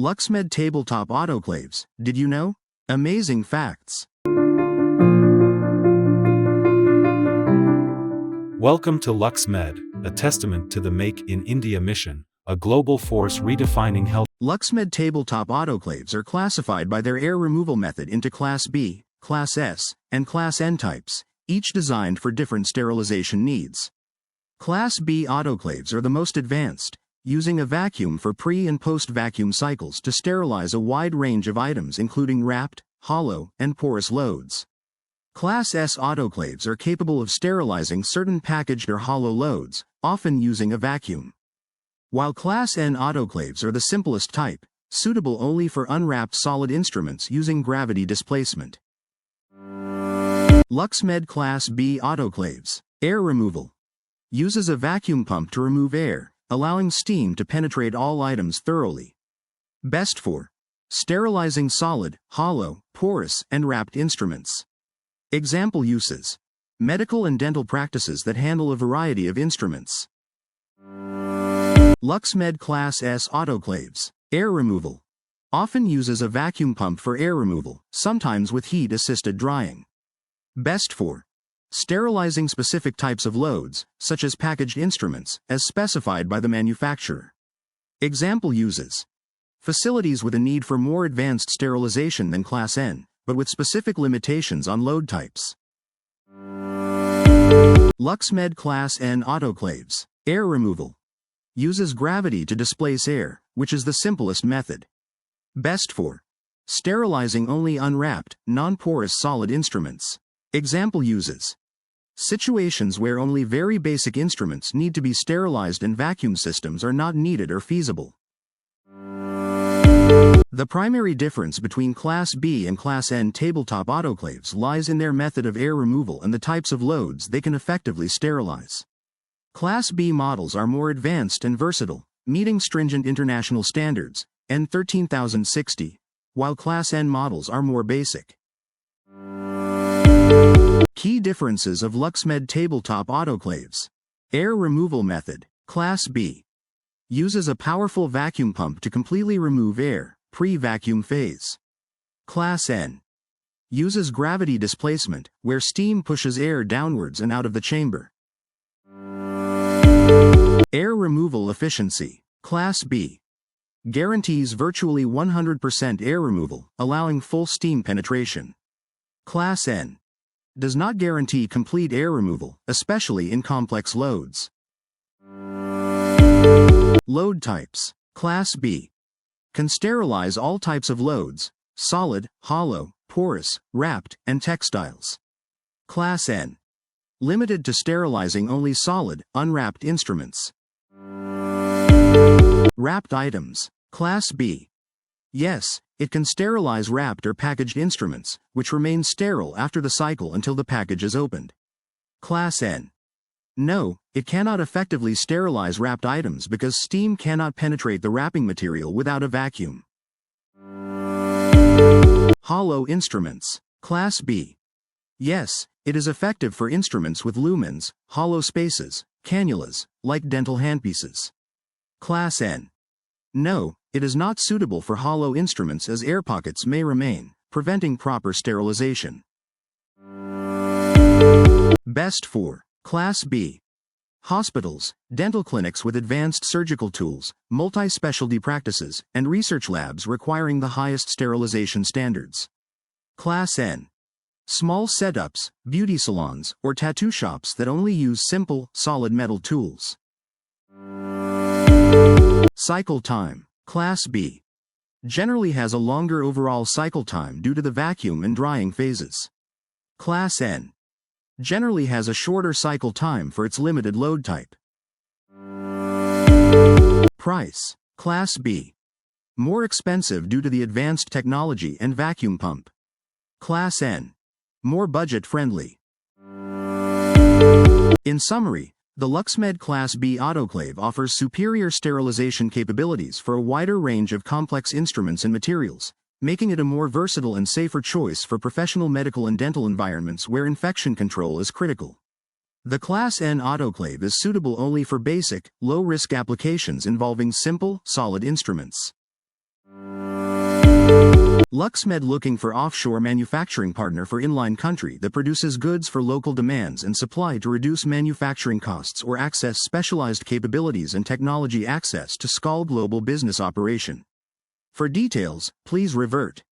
LuxMed Tabletop autoclaves, did you know? Amazing facts. Welcome to LuxMed, a testament to the Make in India mission, a global force redefining health. LuxMed Tabletop autoclaves are classified by their air removal method into Class B, Class S, and Class N types, each designed for different sterilization needs. Class B autoclaves are the most advanced, using a vacuum for pre- and post-vacuum cycles to sterilize a wide range of items including wrapped, hollow, and porous loads. Class S autoclaves are capable of sterilizing certain packaged or hollow loads, often using a vacuum. While Class N autoclaves are the simplest type, suitable only for unwrapped solid instruments using gravity displacement. LuxMed Class B autoclaves. Air removal. Uses a vacuum pump to remove air, allowing steam to penetrate all items thoroughly. Best for sterilizing solid, hollow, porous, and wrapped instruments. Example uses: medical and dental practices that handle a variety of instruments. LuxMed Class S autoclaves. Air removal. Often uses a vacuum pump for air removal, sometimes with heat-assisted drying. Best for sterilizing specific types of loads, such as packaged instruments, as specified by the manufacturer. Example uses: facilities with a need for more advanced sterilization than Class N, but with specific limitations on load types. LuxMed Class N autoclaves. Air removal. Uses gravity to displace air, which is the simplest method. Best for sterilizing only unwrapped, non-porous solid instruments. Example uses: situations where only very basic instruments need to be sterilized and vacuum systems are not needed or feasible. The primary difference between Class B and Class N tabletop autoclaves lies in their method of air removal and the types of loads they can effectively sterilize. Class B models are more advanced and versatile, meeting stringent international standards, N 13060, while Class N models are more basic. Key differences of LuxMed Tabletop autoclaves. Air removal method. Class B uses a powerful vacuum pump to completely remove air, pre-vacuum phase. Class N uses gravity displacement, where steam pushes air downwards and out of the chamber. Air removal efficiency. Class B guarantees virtually 100% air removal, allowing full steam penetration. Class N does not guarantee complete air removal, especially in complex loads. Load types. Class B can sterilize all types of loads: solid, hollow, porous, wrapped, and textiles. Class N limited to sterilizing only solid, unwrapped instruments. Wrapped items. Class B. Yes, it can sterilize wrapped or packaged instruments, which remain sterile after the cycle until the package is opened. Class N. No, it cannot effectively sterilize wrapped items because steam cannot penetrate the wrapping material without a vacuum. Hollow instruments. Class B. Yes, it is effective for instruments with lumens, hollow spaces, cannulas, like dental handpieces. Class N. No, it is not suitable for hollow instruments as air pockets may remain, preventing proper sterilization. Best for Class B. Hospitals, dental clinics with advanced surgical tools, multi-specialty practices, and research labs requiring the highest sterilization standards. Class N. Small setups, beauty salons, or tattoo shops that only use simple, solid metal tools. Cycle time. Class B generally has a longer overall cycle time due to the vacuum and drying phases. Class N generally has a shorter cycle time for its limited load type. Price. Class B more expensive due to the advanced technology and vacuum pump. Class N more budget-friendly. In summary, the LuxMed Class B autoclave offers superior sterilization capabilities for a wider range of complex instruments and materials, making it a more versatile and safer choice for professional medical and dental environments where infection control is critical. The Class N autoclave is suitable only for basic, low-risk applications involving simple, solid instruments. LuxMed looking for offshore manufacturing partner for inline country that produces goods for local demands and supply to reduce manufacturing costs or access specialized capabilities and technology access to scale global business operation. For details, please revert.